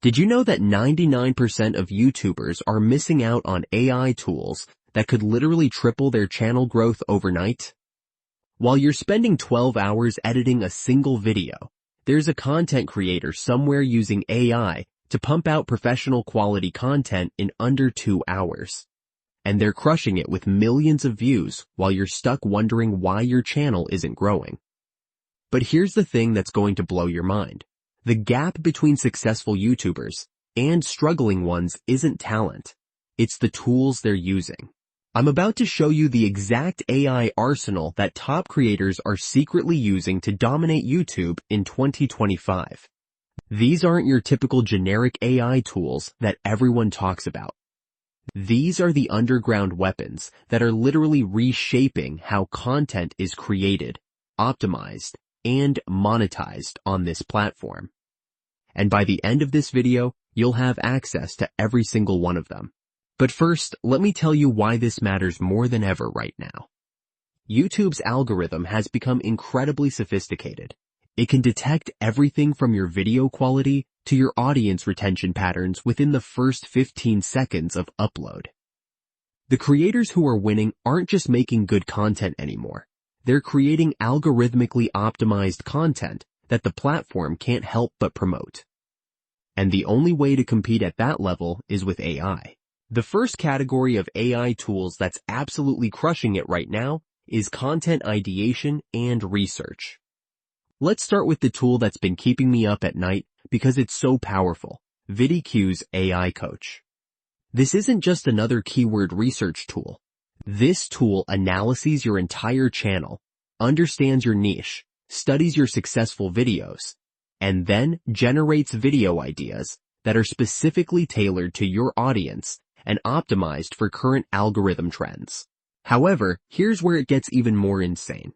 Did you know that 99% of YouTubers are missing out on AI tools that could literally triple their channel growth overnight? While you're spending 12 hours editing a single video, there's a content creator somewhere using AI to pump out professional quality content in under 2 hours. And they're crushing it with millions of views while you're stuck wondering why your channel isn't growing. But here's the thing that's going to blow your mind. The gap between successful YouTubers and struggling ones isn't talent. It's the tools they're using. I'm about to show you the exact AI arsenal that top creators are secretly using to dominate YouTube in 2025. These aren't your typical generic AI tools that everyone talks about. These are the underground weapons that are literally reshaping how content is created, optimized, and monetized on this platform. And by the end of this video, you'll have access to every single one of them. But first, let me tell you why this matters more than ever right now. YouTube's algorithm has become incredibly sophisticated. It can detect everything from your video quality to your audience retention patterns within the first 15 seconds of upload. The creators who are winning aren't just making good content anymore. They're creating algorithmically optimized content that the platform can't help but promote. And the only way to compete at that level is with AI. The first category of AI tools that's absolutely crushing it right now is content ideation and research. Let's start with the tool that's been keeping me up at night because it's so powerful, VidIQ's AI Coach. This isn't just another keyword research tool. This tool analyzes your entire channel, understands your niche, studies your successful videos, and then generates video ideas that are specifically tailored to your audience and optimized for current algorithm trends. However, here's where it gets even more insane.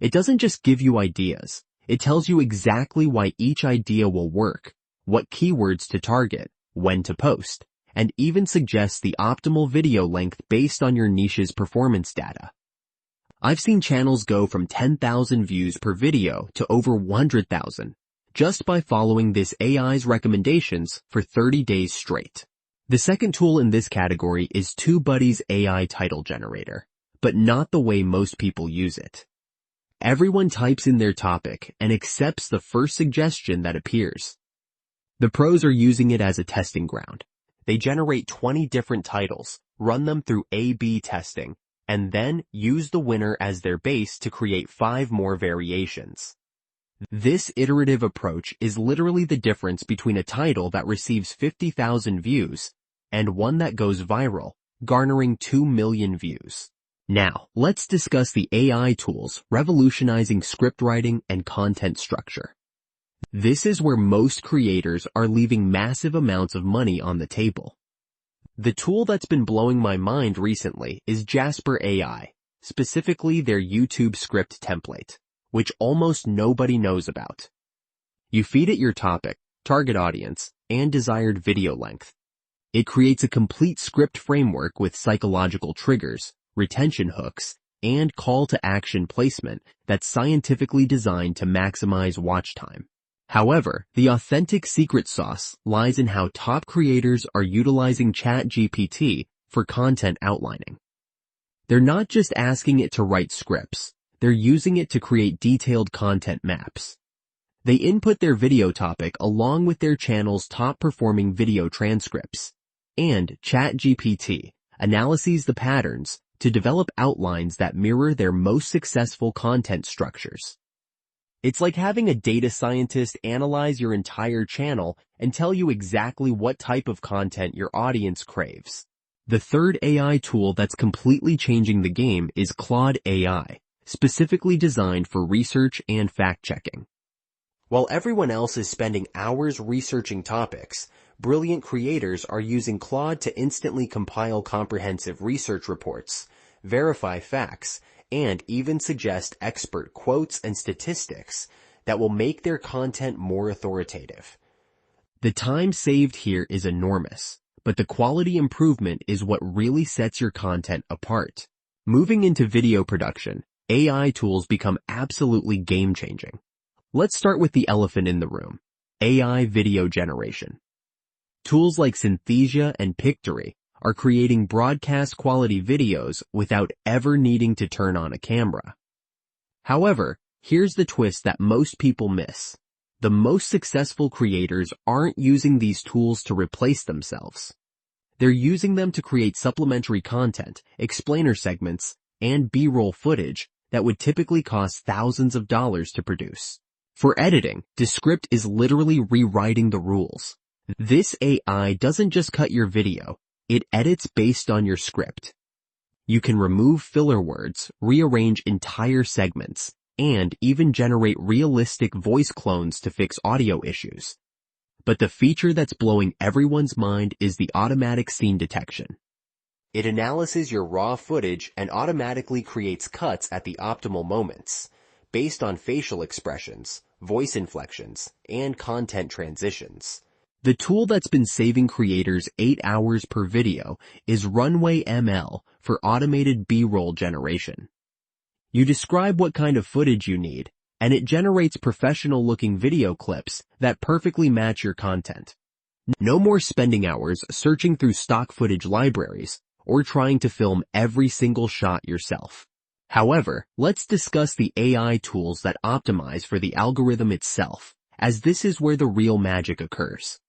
It doesn't just give you ideas. It tells you exactly why each idea will work, what keywords to target, when to post, and even suggests the optimal video length based on your niche's performance data. I've seen channels go from 10,000 views per video to over 100,000 just by following this AI's recommendations for 30 days straight. The second tool in this category is TubeBuddy's AI title generator, but not the way most people use it. Everyone types in their topic and accepts the first suggestion that appears. The pros are using it as a testing ground. They generate 20 different titles, run them through A/B testing, and then use the winner as their base to create 5 more variations. This iterative approach is literally the difference between a title that receives 50,000 views and one that goes viral, garnering 2 million views. Now, let's discuss the AI tools revolutionizing script writing and content structure. This is where most creators are leaving massive amounts of money on the table. The tool that's been blowing my mind recently is Jasper AI, specifically their YouTube script template, which almost nobody knows about. You feed it your topic, target audience, and desired video length. It creates a complete script framework with psychological triggers, retention hooks, and call-to-action placement that's scientifically designed to maximize watch time. However, the authentic secret sauce lies in how top creators are utilizing ChatGPT for content outlining. They're not just asking it to write scripts, they're using it to create detailed content maps. They input their video topic along with their channel's top-performing video transcripts, and ChatGPT analyzes the patterns to develop outlines that mirror their most successful content structures. It's like having a data scientist analyze your entire channel and tell you exactly what type of content your audience craves. The third AI tool that's completely changing the game is Claude AI, specifically designed for research and fact-checking. While everyone else is spending hours researching topics, brilliant creators are using Claude to instantly compile comprehensive research reports, verify facts, and even suggest expert quotes and statistics that will make their content more authoritative. The time saved here is enormous, but the quality improvement is what really sets your content apart. Moving into video production, AI tools become absolutely game-changing. Let's start with the elephant in the room, AI video generation. Tools like Synthesia and Pictory are creating broadcast-quality videos without ever needing to turn on a camera. However, here's the twist that most people miss. The most successful creators aren't using these tools to replace themselves. They're using them to create supplementary content, explainer segments, and B-roll footage that would typically cost thousands of dollars to produce. For editing, Descript is literally rewriting the rules. This AI doesn't just cut your video, it edits based on your script. You can remove filler words, rearrange entire segments, and even generate realistic voice clones to fix audio issues. But the feature that's blowing everyone's mind is the automatic scene detection. It analyzes your raw footage and automatically creates cuts at the optimal moments, based on facial expressions, voice inflections, and content transitions. The tool that's been saving creators 8 hours per video is Runway ML for automated B-roll generation. You describe what kind of footage you need, and it generates professional-looking video clips that perfectly match your content. No more spending hours searching through stock footage libraries or trying to film every single shot yourself. However, let's discuss the AI tools that optimize for the algorithm itself, as this is where the real magic occurs.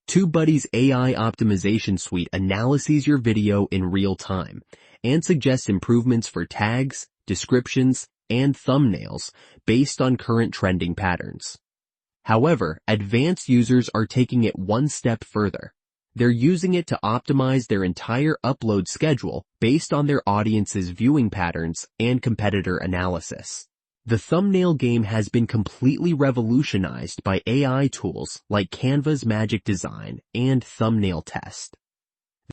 TubeBuddy's AI optimization suite analyzes your video in real time and suggests improvements for tags, descriptions, and thumbnails based on current trending patterns. However, advanced users are taking it one step further. They're using it to optimize their entire upload schedule based on their audience's viewing patterns and competitor analysis. The thumbnail game has been completely revolutionized by AI tools like Canva's Magic Design and Thumbnail Test.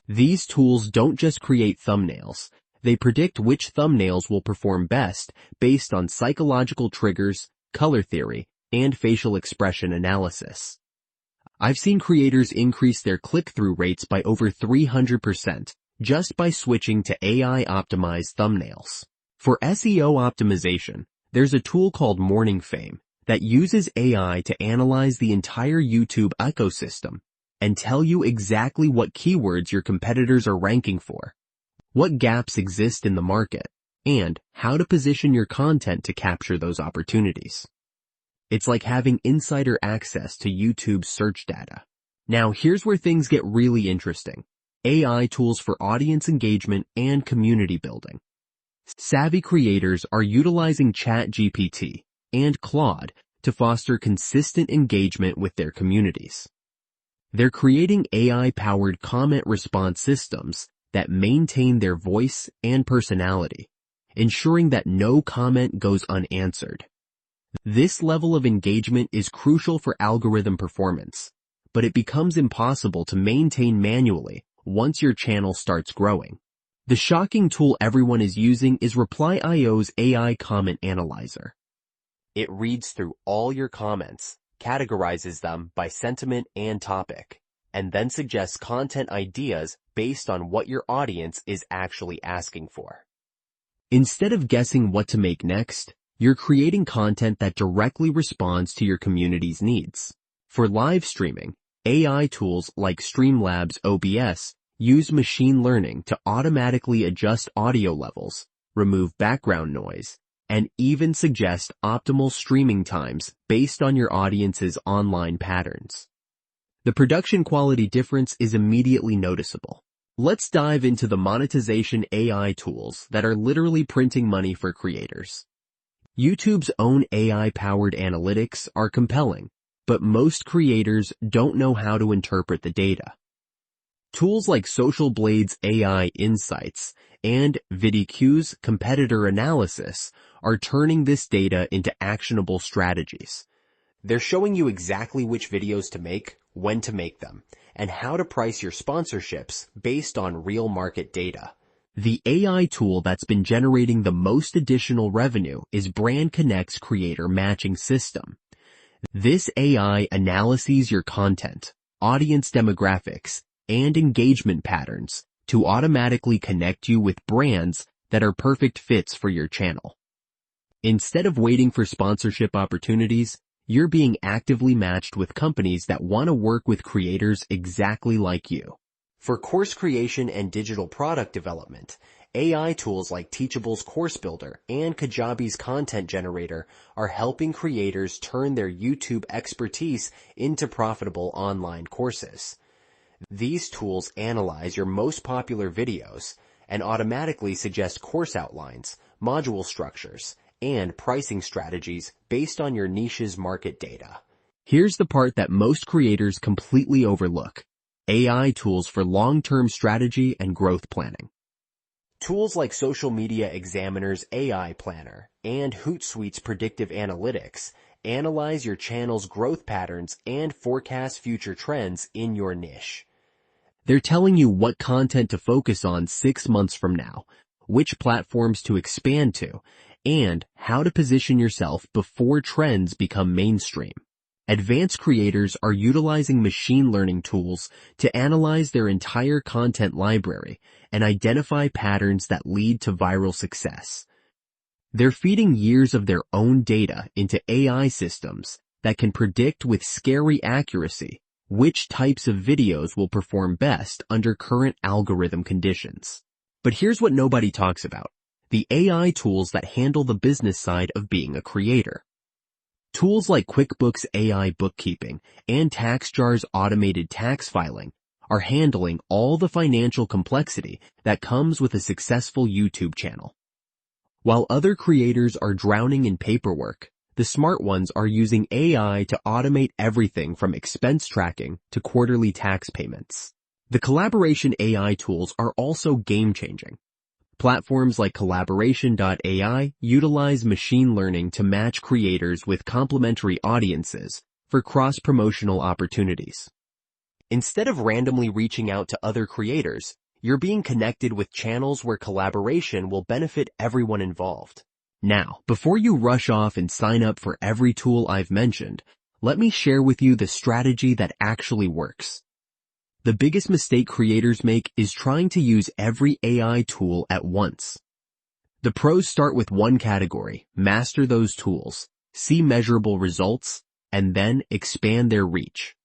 These tools don't just create thumbnails, they predict which thumbnails will perform best based on psychological triggers, color theory, and facial expression analysis. I've seen creators increase their click-through rates by over 300% just by switching to AI-optimized thumbnails. For SEO optimization, there's a tool called Moniee that uses AI to analyze the entire YouTube ecosystem and tell you exactly what keywords your competitors are ranking for, what gaps exist in the market, and how to position your content to capture those opportunities. It's like having insider access to YouTube's search data. Now here's where things get really interesting. AI tools for audience engagement and community building. Savvy creators are utilizing ChatGPT and Claude to foster consistent engagement with their communities. They're creating AI-powered comment response systems that maintain their voice and personality, ensuring that no comment goes unanswered. This level of engagement is crucial for algorithm performance, but it becomes impossible to maintain manually once your channel starts growing. The shocking tool everyone is using is Reply.io's AI Comment Analyzer. It reads through all your comments, categorizes them by sentiment and topic, and then suggests content ideas based on what your audience is actually asking for. Instead of guessing what to make next, you're creating content that directly responds to your community's needs. For live streaming, AI tools like Streamlabs OBS use machine learning to automatically adjust audio levels, remove background noise, and even suggest optimal streaming times based on your audience's online patterns. The production quality difference is immediately noticeable. Let's dive into the monetization AI tools that are literally printing money for creators. YouTube's own AI-powered analytics are compelling, but most creators don't know how to interpret the data. Tools like Social Blade's AI Insights and VidIQ's competitor analysis are turning this data into actionable strategies. They're showing you exactly which videos to make, when to make them, and how to price your sponsorships based on real market data. The AI tool that's been generating the most additional revenue is Brand Connect's creator matching system. This AI analyzes your content, audience demographics, and engagement patterns to automatically connect you with brands that are perfect fits for your channel. Instead of waiting for sponsorship opportunities, You're being actively matched with companies that want to work with creators exactly like you. For course creation and digital product development, AI tools like Teachable's Course Builder and Kajabi's Content Generator are helping creators turn their YouTube expertise into profitable online courses. These tools analyze your most popular videos and automatically suggest course outlines, module structures, and pricing strategies based on your niche's market data. Here's the part that most creators completely overlook: AI tools for long-term strategy and growth planning. Tools like Social Media Examiner's AI Planner and Hootsuite's Predictive Analytics analyze your channel's growth patterns and forecast future trends in your niche. They're telling you what content to focus on 6 months from now, which platforms to expand to, and how to position yourself before trends become mainstream. Advanced creators are utilizing machine learning tools to analyze their entire content library and identify patterns that lead to viral success. They're feeding years of their own data into AI systems that can predict with scary accuracy which types of videos will perform best under current algorithm conditions. But here's what nobody talks about: the AI tools that handle the business side of being a creator. Tools like QuickBooks AI Bookkeeping and TaxJar's automated tax filing are handling all the financial complexity that comes with a successful YouTube channel. While other creators are drowning in paperwork, the smart ones are using AI to automate everything from expense tracking to quarterly tax payments. The collaboration AI tools are also game-changing. Platforms like Collaboration.ai utilize machine learning to match creators with complementary audiences for cross-promotional opportunities. Instead of randomly reaching out to other creators, you're being connected with channels where collaboration will benefit everyone involved. Now, before you rush off and sign up for every tool I've mentioned, let me share with you the strategy that actually works. The biggest mistake creators make is trying to use every AI tool at once. The pros start with one category, master those tools, see measurable results, and then expand their reach.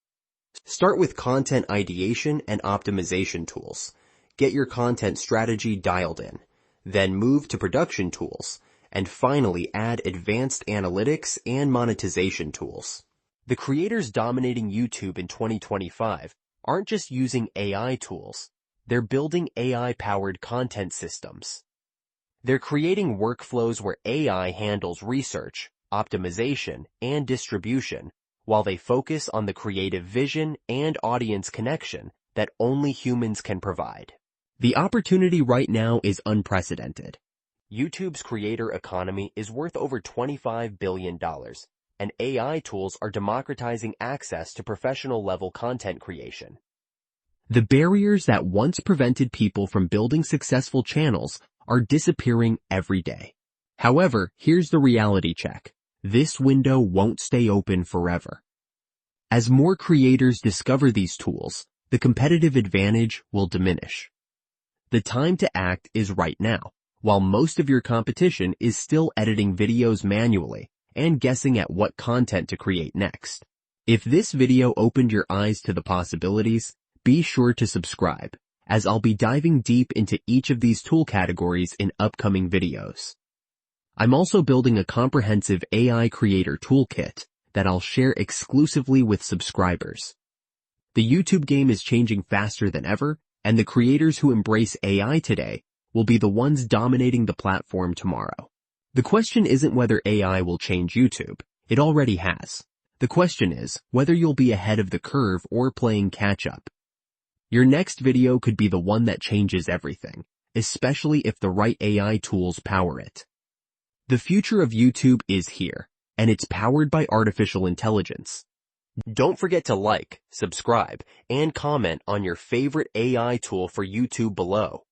Start with content ideation and optimization tools. Get your content strategy dialed in. Then move to production tools, and finally add advanced analytics and monetization tools. The creators dominating YouTube in 2025 aren't just using AI tools, they're building AI-powered content systems. They're creating workflows where AI handles research, optimization, and distribution, while they focus on the creative vision and audience connection that only humans can provide. The opportunity right now is unprecedented. YouTube's creator economy is worth over $25 billion, and AI tools are democratizing access to professional-level content creation. The barriers that once prevented people from building successful channels are disappearing every day. However, here's the reality check: this window won't stay open forever. As more creators discover these tools, the competitive advantage will diminish. The time to act is right now, while most of your competition is still editing videos manually and guessing at what content to create next. If this video opened your eyes to the possibilities, be sure to subscribe, as I'll be diving deep into each of these tool categories in upcoming videos. I'm also building a comprehensive AI creator toolkit that I'll share exclusively with subscribers. The YouTube game is changing faster than ever, and the creators who embrace AI today will be the ones dominating the platform tomorrow. The question isn't whether AI will change YouTube. It already has. The question is whether you'll be ahead of the curve or playing catch-up. Your next video could be the one that changes everything, especially if the right AI tools power it. The future of YouTube is here, and it's powered by artificial intelligence. Don't forget to like, subscribe, and comment on your favorite AI tool for YouTube below.